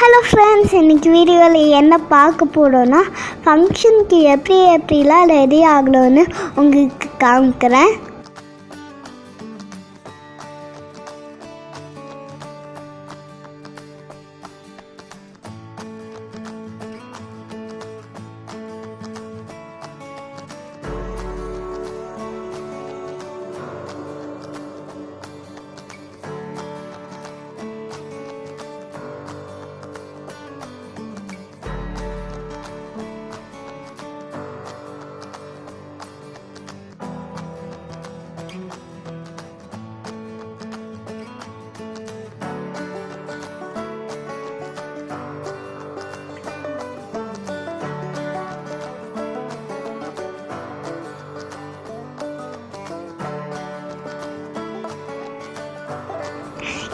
Hello friends, இன்றைக்கி வீடியோவில் என்ன பார்க்க போகிறோன்னா ஃபங்க்ஷனுக்கு எப்படிலாம் ரெடி ஆகணும்னு உங்களுக்கு காமிக்கிறேன்.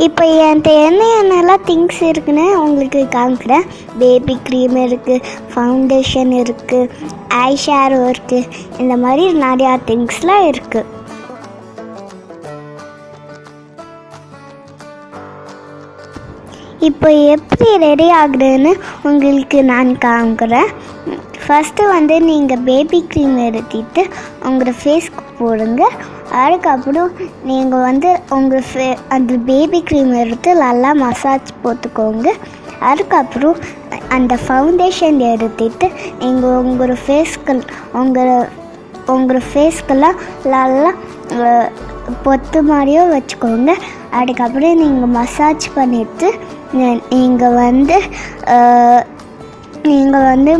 இப்போ என்கிட்ட என்னென்னலாம் திங்ஸ் இருக்குன்னு உங்களுக்கு காமிக்கிறேன். பேபி க்ரீம் இருக்குது, ஃபவுண்டேஷன் இருக்குது, ஐ ஷேடோ இருக்குது, இந்த மாதிரி நிறையா திங்ஸ்லாம் இருக்குது. இப்போ எப்படி ரெடி ஆகுதுன்னு உங்களுக்கு நான் காமிக்கிறேன். ஃபஸ்ட்டு நீங்கள் பேபி க்ரீம் எடுத்துட்டு உங்களோட ஃபேஸ்க்கு போடுங்க. அதுக்கப்புறம் நீங்கள் உங்கள் அந்த பேபி க்ரீம் எடுத்து நல்லா மசாஜ் போட்டுக்கோங்க. அதுக்கப்புறம் அந்த ஃபவுண்டேஷன் எடுத்துட்டு நீங்கள் உங்களோட ஃபேஸ்க்கெல்லாம் நல்லா பொத்து மாதிரியும் வச்சுக்கோங்க. அதுக்கப்புறம் நீங்கள் மசாஜ் பண்ணிவிட்டு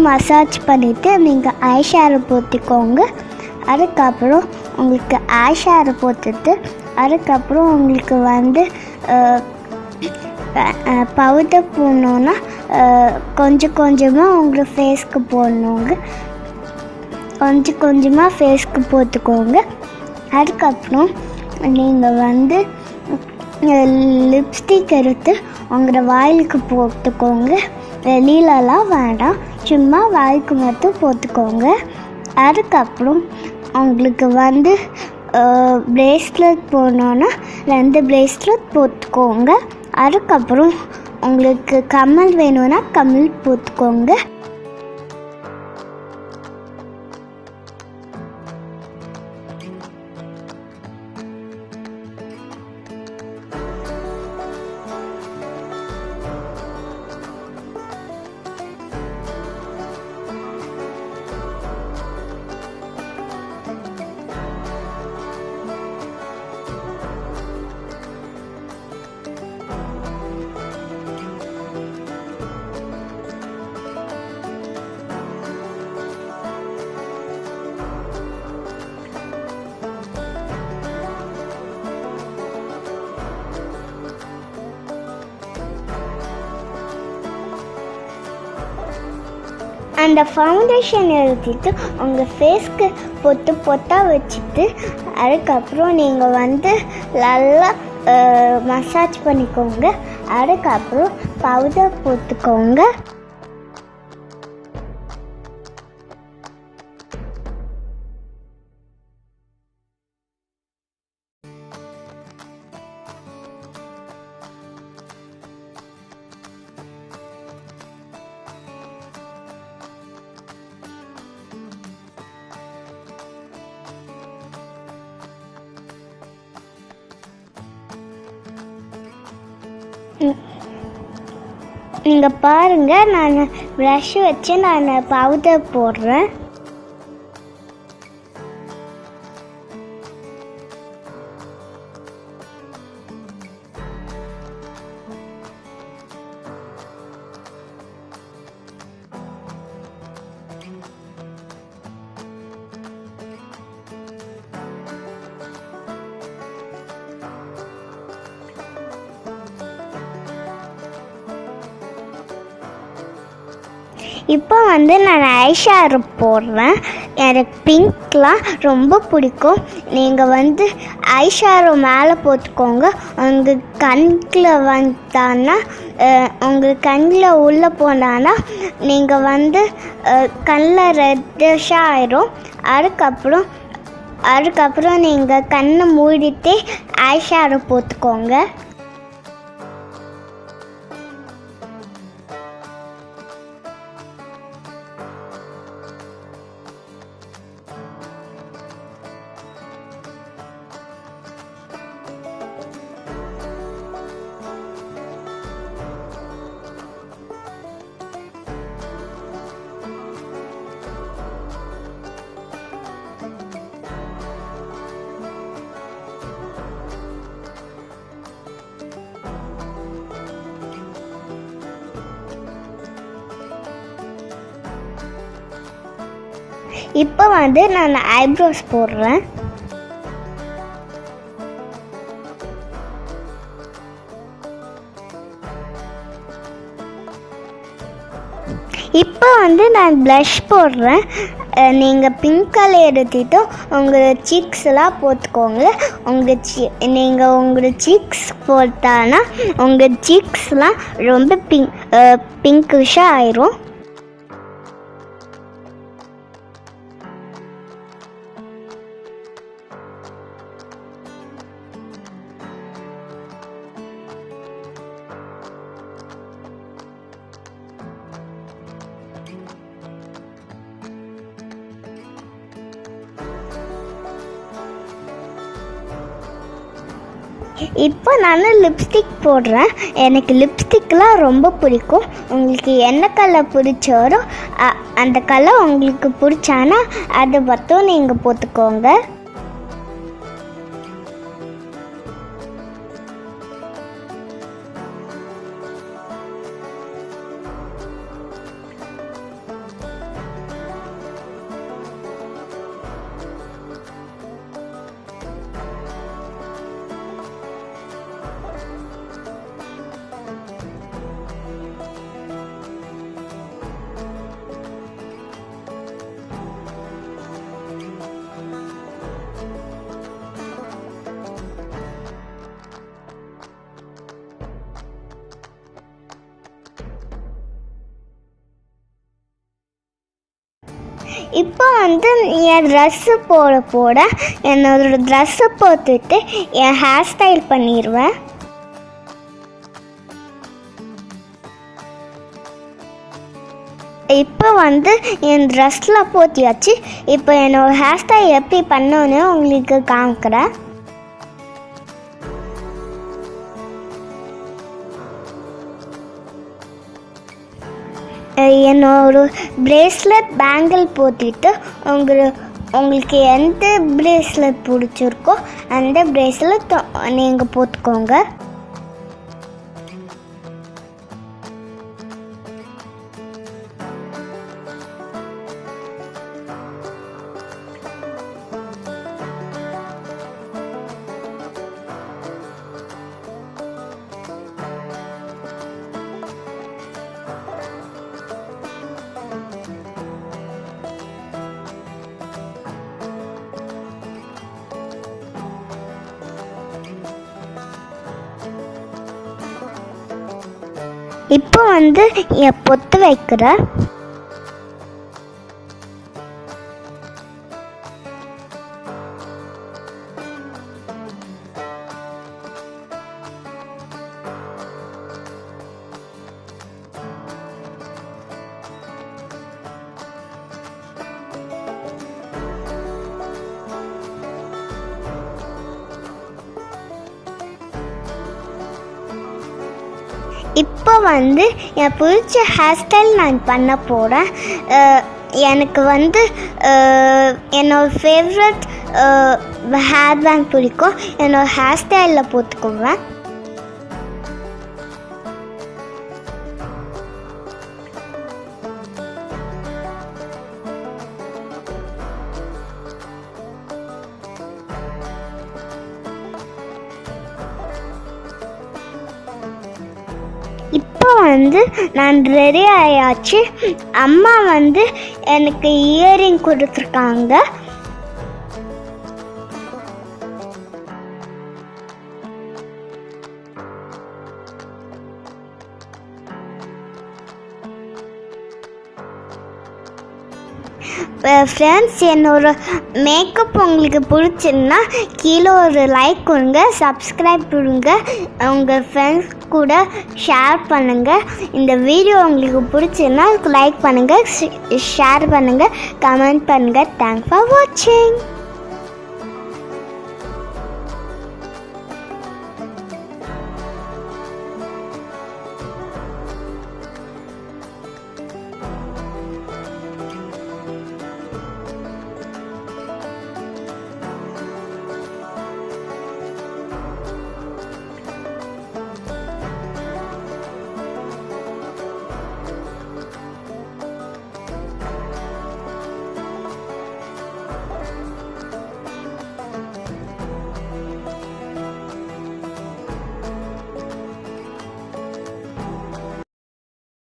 மசாஜ் பண்ணிவிட்டு நீங்கள் ஐ ஷேடோ போட்டுக்கோங்க. அதுக்கப்புறம் உங்களுக்கு ஐ ஷேடோ போட்டுட்டு அதுக்கப்புறம் உங்களுக்கு பவுடர் போடணுன்னா கொஞ்சம் கொஞ்சமாக உங்கள் ஃபேஸ்க்கு போடணுங்க. கொஞ்சம் கொஞ்சமாக ஃபேஸ்க்கு போட்டுக்கோங்க. அதுக்கப்புறம் நீங்கள் லிப்ஸ்டிக் எடுத்து உங்களோட வாயிலுக்கு போட்டுக்கோங்க. வெளியிலலாம் வேண்டாம், சும்மா வாய்க்கு மட்டும் போட்டுக்கோங்க. அதுக்கப்புறம் உங்களுக்கு ப்ரேஸ்லெட் போடணுன்னா 2 ப்ரேஸ்லெட் போட்டுக்கோங்க. அதுக்கப்புறம் உங்களுக்கு கம்மல் வேணும்னா கம்மல் போட்டுக்கோங்க. அந்த ஃபவுண்டேஷன் எடுத்துட்டு உங்கள் ஃபேஸ்க்கு பொத்தாக வச்சுட்டு அதுக்கப்புறம் நீங்கள் நல்லா மசாஜ் பண்ணிக்கோங்க. அதுக்கப்புறம் பவுடர் போட்டுக்கோங்க. நீங்கள் பாருங்கள், நான் ப்ரஷ் வச்சு நான் பவுடர் போடுறேன். இப்போ நான் ஐ ஷேடோ போடுறேன். எனக்கு பிங்க்லாம் ரொம்ப பிடிக்கும். நீங்கள் ஐ ஷேடோ மேலே போட்டுக்கோங்க. உங்கள் கண்ணில் உங்கள் கண்ணில் உள்ளே போனான்னா நீங்கள் கண்ணில் ரெட்டிஷாக ஆயிரும். அதுக்கப்புறம் நீங்கள் கண்ணை மூடிட்டு ஐ ஷேடோ போட்டுக்கோங்க. இப்போ வந்து நான் ஐப்ரோஸ் போடுறேன். இப்போ வந்து நான் ப்ளஷ் போடுறேன். நீங்கள் பிங்க் கலர் எடுத்துட்டு உங்கள் சீக்ஸ்லாம் போட்டுக்கோங்க. நீங்கள் உங்கள் சீக்ஸ் போட்டானா உங்கள் சீக்ஸ்லாம் ரொம்ப பிங்கிஷாக ஆயிரும். இப்போ நான் லிப்ஸ்டிக் போடுறேன். எனக்கு லிப்ஸ்டிக்லாம் ரொம்ப பிடிக்கும். உங்களுக்கு என்ன கலர் பிடிச்சாரோ அந்த கலர் உங்களுக்கு பிடிச்சானா அதை மட்டும் நீங்கள் போட்டுக்கோங்க. இப்போ வந்து என் ட்ரெஸ்ஸு போட என்னோட ட்ரெஸ்ஸு போட்டுட்டு என் ஹேர் ஸ்டைல் பண்ணிடுவேன். இப்போ வந்து என் ட்ரெஸ்ஸில் போட்டியாச்சு. இப்போ என்னோட ஹேர் ஸ்டைல் எப்படி பண்ணணுன்னு உங்களுக்கு காமிக்கிறேன். என்னோட பிரேஸ்லெட் பேங்கிள் போட்டுட்டு உங்களுக்கு எந்த பிரேஸ்லெட் பிடிச்சிருக்கோ அந்த பிரேஸ்லெட் நீங்கள் போட்டுக்கோங்க. இப்போ வந்து என் பொத்து வைக்கிறேன். இப்போ வந்து என் பிடிச்ச ஹேர் ஸ்டைல் நான் பண்ண போகிறேன். எனக்கு வந்து என்னோடய ஃபேவரட் ஹேர் பேண்ட் பிடிக்கும். என்னோடய ஹேர் ஸ்டைலில் போட்டுக்குவேன். இப்போ வந்து நான் ரெடி ஆயாச்சு. அம்மா வந்து எனக்கு இயரிங் கொடுத்துருக்காங்க. ஃப்ரெண்ட்ஸ், என்னோட மேக்கப் உங்களுக்கு பிடிச்சிருந்தா கீழே ஒரு லைக் கொடுங்க, சப்ஸ்கிரைப் கொடுங்க, உங்கள் ஃப்ரெண்ட்ஸ் கூட ஷேர் பண்ணுங்கள். இந்த வீடியோ உங்களுக்கு பிடிச்சிருந்தா லைக் பண்ணுங்கள், ஷேர் பண்ணுங்கள், கமெண்ட் பண்ணுங்கள். தேங்க்ஸ் ஃபார் வாட்சிங்.